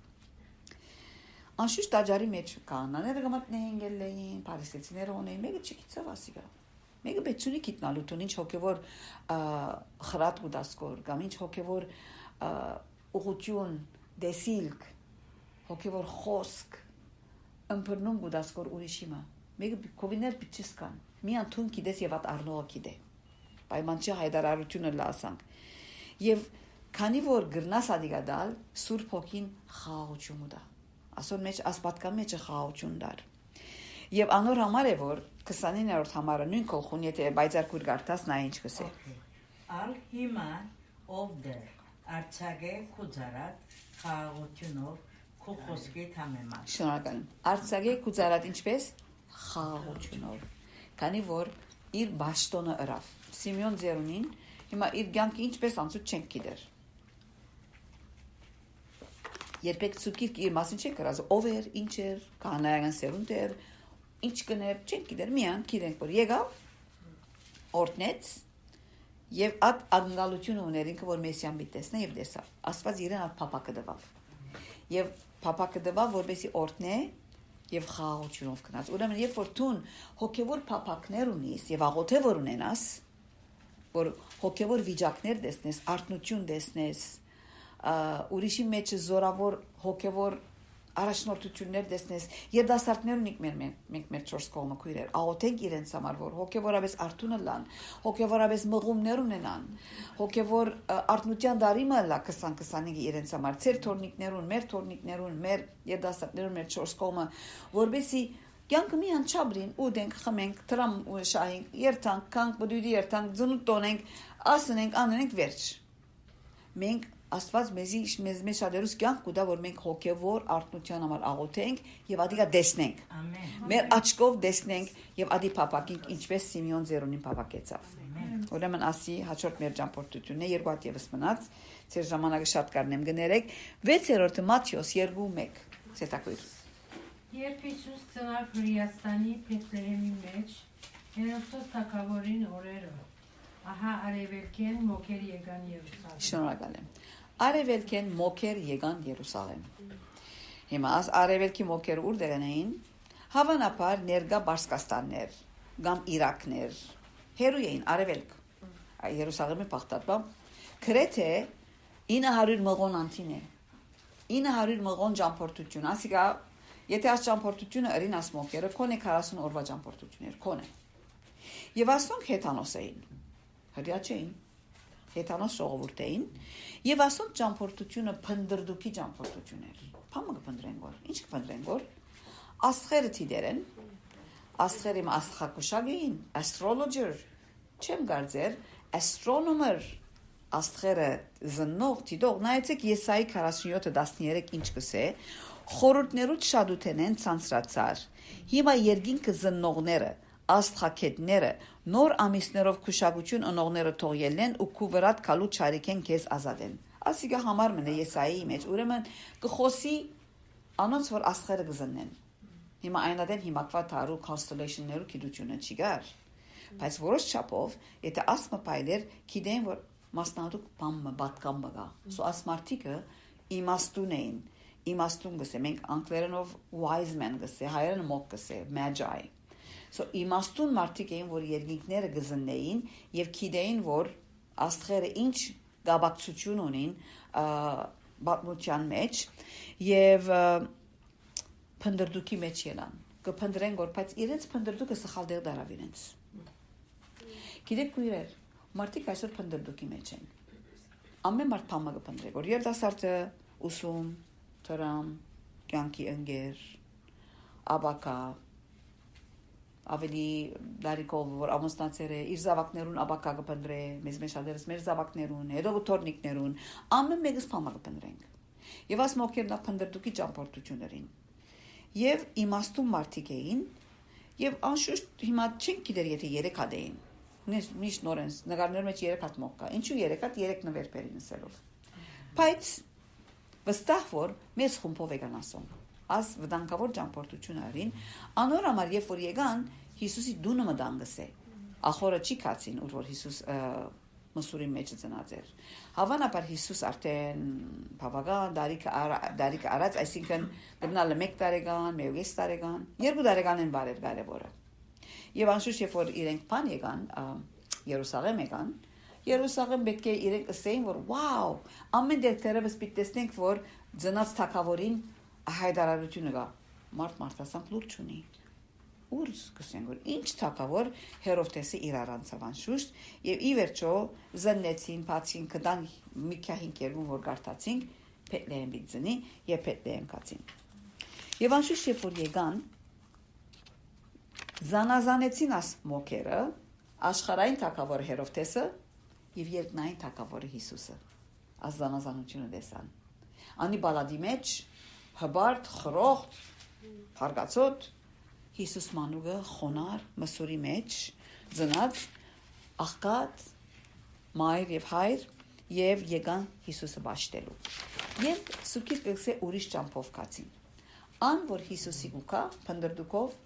Անշուշտ դաջարի մեջ կանաները գմատնեին գելեին փարիսեցիները ունեին մեկը չգիտավ ասիգա մեկը բեցունի գիտնալուտուն ինչ հոգևոր խրատ ու դասկոր կամ ինչ հոգևոր ուղղություն դեսիլք հոգևոր խոսք ըմբռնում ու դասկոր ուրիշիմը մեկը կովիներ բիչիսկան մի անթուն գիտես եւ at արնողը գիտե պայման չի հայդարարությունը լասանք եւ քանի որ գրնաս ադիգադալ Սուրբ Հոգին խաղաղություն ուտա ասոր մեջ ասպատկան մեջը խաղաղություն դար եւ անոր համար է որ 29-րդ համարը նույն կողքուն եթե բայցար քուր գարտաս նա ինչ կսե Ալ հիմա ով դեր արցագե քուզարատ խաղաղությունով քու խոսքի համեմատ Շնորհակալ արցագե քուզարատ ինչպես խաղաղությունով քանի որ իր բաշտոնը ըրավ Սիմեոն ձերունին հիմա իր ցանկը ինչպես անցուց չենք գիտեր Երբեք ցուկիկ իր մասին չեք գրած ով էր ինչ էր կանայական սերունդ էր ինչ կներ չենք գիտեր միան գիտենք որ եկավ օրտնեց եւ այդ անգալությունը ուներ ինքը որ մեսիան բիտեսնե եւ դեսավ աստված իրեն այդ փապակը դվավ եւ փապակը դվավ որպեսի օրտնե եւ խաղաղությունով գնաց ուրեմն երբ որ տուն հոգեվոր փապակներ ունիս եւ աղոթե որ ունենաս որ հոգեվոր վիճակներ դեսնես արտնություն դեսնես ուրիշի մեջ զորավոր հոգևոր առաջնորդություններ դեսնես երդասարտներ ունենք մենք մեր 4 կողմը քույրեր աղոթենք իրենց համար որ հոգևորապես արթունը լան հոգևորապես մղումներ ունենան հոգևոր արտնության դարիմը լա 2025-ը իրենց համար ծեր թորնիկներուն մեր թորնիկներուն մեր երդասարտներուն մեր 4 կողմը որբեսի կյանքը մի անչաբրին ուդենք խմենք տրամ շահենք երթանք կանք բդույդի երթանք ձնուտ տոնենք ասնենք անենք վերջ մենք Աստված մեզ շատերուս կյանք կուտա որ մենք հոգևոր արտնության համար աղոթենք եւ ադիգա դեսնենք ամեն մեր աչքով դեսնենք եւ ադի փապակենք ինչպես Սիմեոն ձերունին փապակեցավ ուրեմն ասի հաջորդ մեր ճամփորդությունն է երկու հատ եւս մնաց ծեր ժամանակը շատ կարնեմ գներեք 6-րդ Մատթեոս 2:1 ցետակույր Երբ Հիսուս ծնավ Հրեաստանի Փեթլեհեմի մեջ Հերոսոս թագավորին օրերը ահա արևելքեն մոքեր եկան Երուսաղեմ Շնորհակալ եմ Արևելքեն մոքեր եկան Երուսաղեմ Հիմա աս արևելքի մոքեր ուր դեղեն էին հավանաբար ներգա Բարսկաստաններ կամ Իրաքներ հերու էին արևելք Երուսաղեմի պաղտատվա գրեթե 900 մղոն անտին է 900 մղոն ճամփորդություն ասիկա Եթե այս ճամփորդությունը ըրին աս մոկերը, կոնե 40 օրվա ճամփորդություններ, կոնե։ Եվ ասոնք հեթանոս էին, հրյա չէին, հեթանոս ժողովուրդ էին, եւ ասոնք ճամփորդությունը փնդրդուքի ճամփորդություն էր։ Փամը կփնդրեն որ, ինչ կփնդրեն որ, աստղերը թիդերեն, աստղերը իմ աստղակուշագին, astrologer, չեմ գարձեր, astronomer, աստղերը զննող թիդող, նայեցեք Եսայի 47:13 ինչ կսե, խորհուրդներուց շատութեն են ցանցրացար, հիմա երկինքը զննողները, աստղակետները, նոր ամիսներով քուշագություն ընողները թող ելնեն ու քու վրատ քալու չարիքեն քեզ ազատեն։ Ասիգա համար մնե Եսայի մեջ, ուրեմն կխոսի անոնց որ աստղերը կզննեն։ Հիմա այնադեն հիմակվա թարու constellation-ներու գիտությունը չի գար։ Բայց որոշ չափով, եթե ասմը պայլեր, գիտեն որ մասնատուկ բամը բատկամ բգա։ So ասմարտիկը իմաստուն էին, իմաստուն գսե, մենք անգլերենով wise men գսե, հայերեն մոկ գսե, magi։ So իմաստուն մարդիկ էին, որ երկինքները գզննեին եւ գիտեին, որ աստղերը ինչ գաբակցություն ունին բացության մեջ եւ փնդրդուքի մեջ ելան։ Կփնդրեն որ բայց իրենց փնդրդուքը սխալ դեր դարավ իրենց։ Գիտեք քույրեր, մարդիկ այսօր փնդրդուքի մեջ են։ Ամեն մարդ փամը կփնդրի, որ երիտասարդը ուսում, դրամ, կյանքի ընկեր, աբակա ավելի դարիքով որ ամուսնացել է իր զավակներուն աբակա կփնդրե, մեզ մեջադերս մեր զավակներուն, հետո թորնիկներուն, ամեն մեկս փամը կփնդրենք։ Եվ աս մոքերնա փնդրդուքի ճամփորդություններին։ Եվ իմաստուն մարդիկ էին, եւ անշուշտ հիմա չենք գիտեր եթե 3 հատ էին։ Միշտ նորեն նկարների մեջ 3 հատ մոք կա։ Ինչու 3 հատ 3 նվերբերին ասելով։ Բայց վստահ որ մեծ խումբով եկան ասոնք։ Աս վտանգավոր ճամփորդություն արին, անոր համար երբ որ եկան Հիսուսի դունը մտանգս է։ Ախորը չի կացին, որ Հիսուս մսուրի մեջ ծնած էր։ Հավանաբար Հիսուս արդեն բավական դարիք արած, այսինքն գնալ 1 տարեկան, 1 տարեկան, 2 տարեկանին բարեր կարևորը։ Եվ անշուշտ երբ որ իրենք բան եկան, Երուսաղեմ եկան, Երուսաղեմ պետք է իրենք ասեին որ վաու, ամեն դեպք դերևս պիտի տեսնենք որ ծնած թագավորին հայդարարությունը կա։ Մարդասանք լուրջ ունի։ Ուր կսենք որ ինչ թագավոր Հերովդեսը իր առանցավ անշուշտ եւ ի վերջո զննեցին, բացին կդան մի քահին կերուն որ գարտացինք Փեթլեհեմ բիծնի եւ Փեթլեհեմ կացին։ Եվ անշուշտ երբ որ եկան զանազանեցին աս մոքերը աշխարհային թագավոր Հերովդեսը եւ երկնային թագավորը Հիսուսը։ Աս զանազանությունը տեսան։ Անի բալադի մեջ հբարտ, խրոխտ, հարգացոտ, Հիսուս մանուկը խոնար, մսուրի մեջ, ծնած, աղկատ, մայր եւ հայր եւ եկան Հիսուսը բաշտելու։ Եվ սուքիր կգսե ուրիշ ճամփով կացին։ Ան որ Հիսուսի գուկա, փնդրդուկով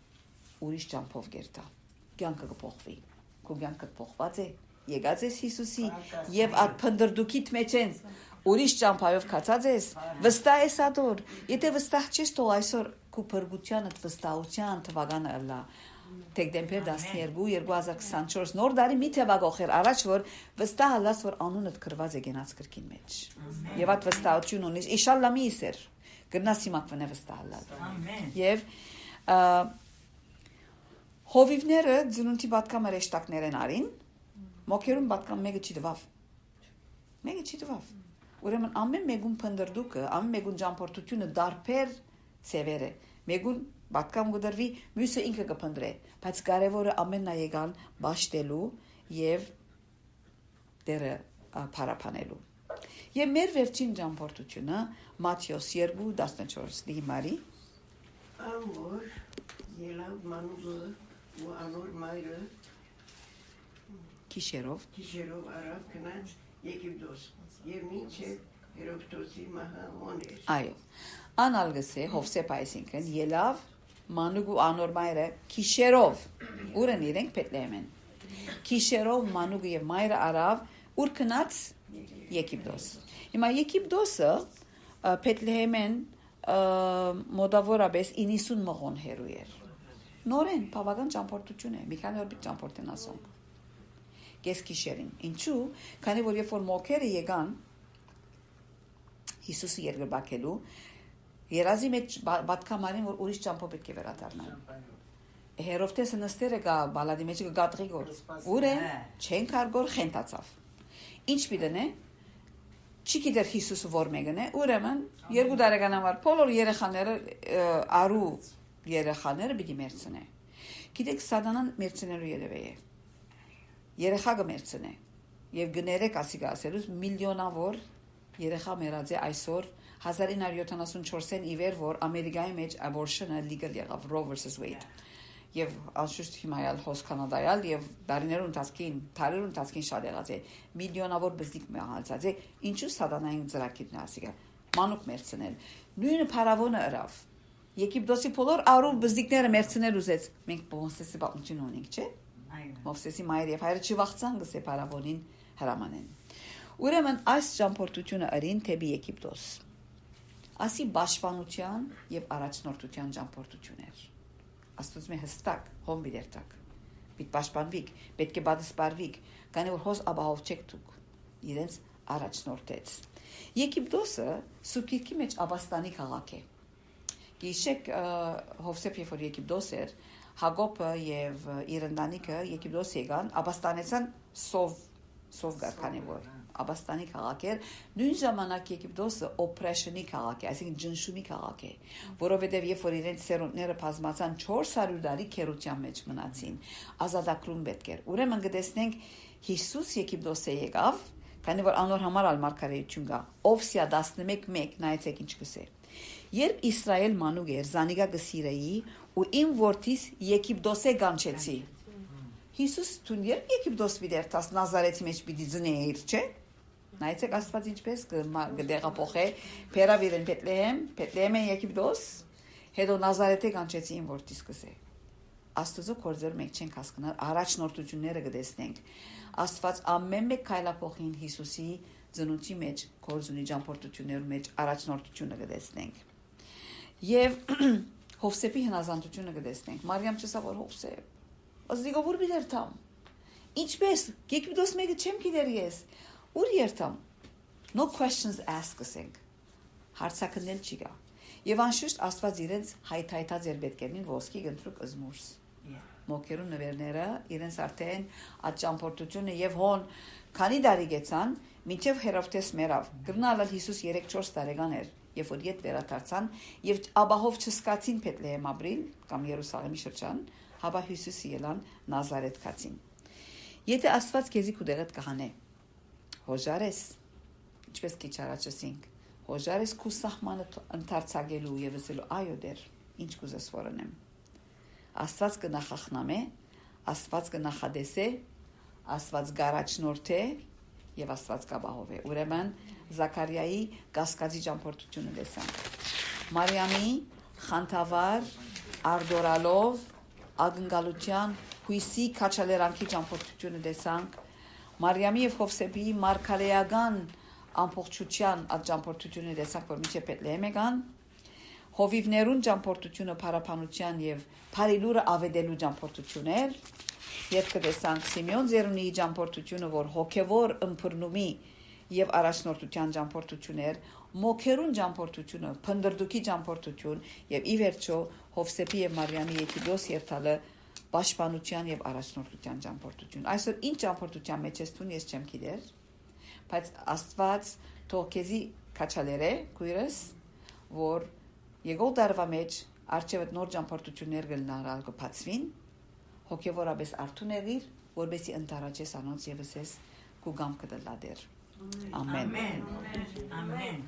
ուրիշ ճամփով գերտա։ Կյանքը կփոխվի։ Քո կյանքը փոխված է։ Եկած ես Հիսուսի եւ այդ փնդրդուքիդ մեջ են ուրիշ ճամփայով կացած ես, վստահ ես ադոր, եթե վստահ չես թող այսօր քու փրկությանդ վստահության թվականը ըլլա, դեկտեմբեր 12 2024 նոր դարի մի թվակողեր առաջ որ վստահ ալաս որ անունդ գրված է գենաց գրքին մեջ, եւ այդ վստահություն ունես, իշալլա մի իսեր, գնաս հիմակվնե վստահ ալալ, եւ հովիվները ծնունդի պատկամը ռեշտակներ են արին, մոքերուն պատկամ մեկը չի տվավ, ուրեմն ամեն մեկուն փնդրդուկը, ամեն մեկուն ճամփորդությունը դարբեր ծևեր է, մեկուն պատկամ գդրվի, մյուսը ինքը կփնդրե, բայց կարևորը ամենն եկան բաշտելու եւ դերը փարապանելու։ Եվ մեր վերջին ճամփորդությունը Մատթեոս 2:14 դիմարի Ամոր ելավ մանուկը ու անոր մայրը Քիշերով արավ գնաց Եգիպտոս եւ մինչեւ Հերովդոսի մահամոն էր։ Այո։ Անալգսե Հովսեփ այսինքն ելավ մանուկու անոր մայրը քիշերով ուրեն իրենք Փեթլեհեմ են։ Քիշերով մանուկը եւ մայրը արավ ուր գնաց Եգիպտոս։ Հիմա Եգիպտոսը Փեթլեհեմեն մոտավորապես 90 մղոն հեռու էր։ Նորեն բավական ճամփորդություն է, մի քանի օր պիտի ճամփորդեն ասոնք։ Կես քիշերին։ Ինչու՞, քանի որ երբ որ մոքերը եկան Հիսուսը երկրբակելու Երազի մեջ բատկամարին, որ ուրիշ ճամփով պետք է վերադառնան։ Հերովտեսը նստերը գա բալադի մեջ գատրի գոր։ Ուր է, չեն կարգոր խենտացավ։ Ինչ պիտենե։ Չի գիտեր Հիսուսը որ մեկն է, ուրեմն 2 տարեկան համար բոլոր երեխաները արու երեխաները պիտի մերցնե։ Գիտեք սատանան մերցնելու երևէ է։ Երեխա կմերցնե։ Եվ գներեք ասիգա ասելուց միլիոնավոր երեխա մեռած է այսօր 1974-ին ի վեր որ Ամերիկայի մեջ abortion-ը legal եղավ Roe versus Wade։ Եվ անշուշտ հիմա այլ հոս կանադայալ եւ դարիներու ընթացքին շատ եղած է միլիոնավոր բզիկ մահացած է ինչու սատանային ծրագիրն ասիգա մանուկ մերցնել նույնը փարավոնը ըրավ Եգիպտոսի բոլոր արու բզիկները մերցնել ուզեց մենք Մովսեսի պատմություն ունենք չէ Մովսեսի մայր եւ հայրը չվախցան գսե փարավոնին հրամանեն ուրեմն այս ճամփորդությունը ըրին թեպի Եգիպտոս ասի պաշտպանության եւ առաջնորդության ճամփորդություն էր Աստուծո մի հստակ հոմբի դերտակ։ Պիտ պաշտպանվիկ, պետք է պատասպարվիկ, քանի որ հոս աբահով չեք դուք։ Իրենց առաջնորդեց։ Եգիպտոսը սուկիրքի մեջ Աբաստանի քաղաք է։ Գիշեք Հովսեփ երբ որ Եգիպտոս էր, Հակոբը եւ իր ընտանիքը Եգիպտոս եկան, Աբաստանեցան սով գարքանի որ Աբաստանի քաղաք էր, նույն ժամանակ Եգիպտոսը oppression-ի քաղաք է, այսինքն ջնշումի քաղաք է, որովհետև երբ որ իրենց սերունդները բազմացան 400 տարի քերության մեջ մնացին, ազատագրում պետք էր։ Ուրեմն գտեսնենք Հիսուս Եգիպտոսը եկավ, քանի որ անոր համար ալ մարգարեություն կա, Օվսիա 11:1 նայեցեք ինչ կսե։ Երբ Իսրայել մանուկ էր, Զանիգա գսիրեի ու իմ որդիս Եգիպտոսե գանչեցի։ Հիսուս տուն երբ Եգիպտոս վիդերտաս Նազարեթի մեջ պիտի ձնեիր, չէ՞։ Նայեցեք Աստված ինչպես կդեղափոխե Փերավիրեն Բեթլեհեմ Եգիպտոս, հետո Նազարեթը կանչեցի իմ որդիս կսե։ Աստուծո կորձեր մենք չենք հասկանալ, առաջնորդությունները կտեսնենք։ Աստված ամեն մեկ քայլափոխին Հիսուսի ծնունդի մեջ, կորձունի ճամփորդությունների մեջ առաջնորդությունը կտեսնենք։ Եվ Հովսեփի հնազանդությունը կտեսնենք։ Մարիամ չսա որ Հովսեփ Ազգովուր բիդերտամ։ Ինչպես Եգիպտոս մեկը չեմ գիտեր ես։ Ուր երթամ։ No questions asked ասենք։ Հարցակնել չի գա։ Եվ անշուշտ Աստված իրենց հայթայթած էր պետքերին ոսկի գնդրուկ ըզմուրս։ Մոքերու նվերները իրենց արդեն այդ ճամփորդությունը եւ հոն քանի տարի գեցան, մինչեւ Հերովտես մեռավ։ Գրնալալ Հիսուս 3-4 տարեկան էր, երբ որ իդ վերադարձան եւ աբահով չսկացին Բեթլեհեմ ապրիլ կամ Երուսաղեմի շրջան, հաբա Հիսուսի ելան Նազարեթ կացին։ Եթե Աստված քեզի քու դեղդ կհանե, հոժարես, ինչպես քիչ առաջ ասինք, հոժարես քու սահմանը ընդարձակելու եւ ասելու այո դեր, ինչ կուզես որոնեմ։ Աստված կնախախնամե, Աստված կնախադեսե, Աստված գարաչնորթե եւ Աստված կաբահովե։ Ուրեմն Զաքարիայի կասկածի ճամփորդությունը տեսանք։ Մարիամի խանթավար արդորալով ագնկալության հույսի քաչալերանքի ճամփորդությունը տեսանք Մարիամի եւ Հովսեփի մարգարեական ամբողջության այդ ճամփորդությունը տեսանք որ միջև Բեթլեհեմ եկան հովիվներուն ճամփորդությունը փարապանության եւ փարիլուրը ավետելու ճամփորդություններ երբ կտեսանք Սիմեոն Զերունիի ճամփորդությունը որ հոգեվոր ըմբռնումի եւ առաջնորդության ճամփորդություններ մոքերուն ճամփորդությունը փնդրդուկի ճամփորդություն եւ ի վերջո Հովսեփի եւ Մարիամի Եգիպտոս երթալը պաշտպանության եւ առաջնորդության ճամփորդություն այսօր ինչ ճամփորդության մեջ ես տուն ես չեմ գիտեր բայց Աստված թող քեզի քաչալերե քույրս որ եկող դարվա մեջ արժեւդ նոր ճամփորդություններ գտնալ կփածվին հոգեվորաբես արթուներիր որբեսի ընտարաճես անոնց եւս ես կուգամ կդլադեր Amen. Amen.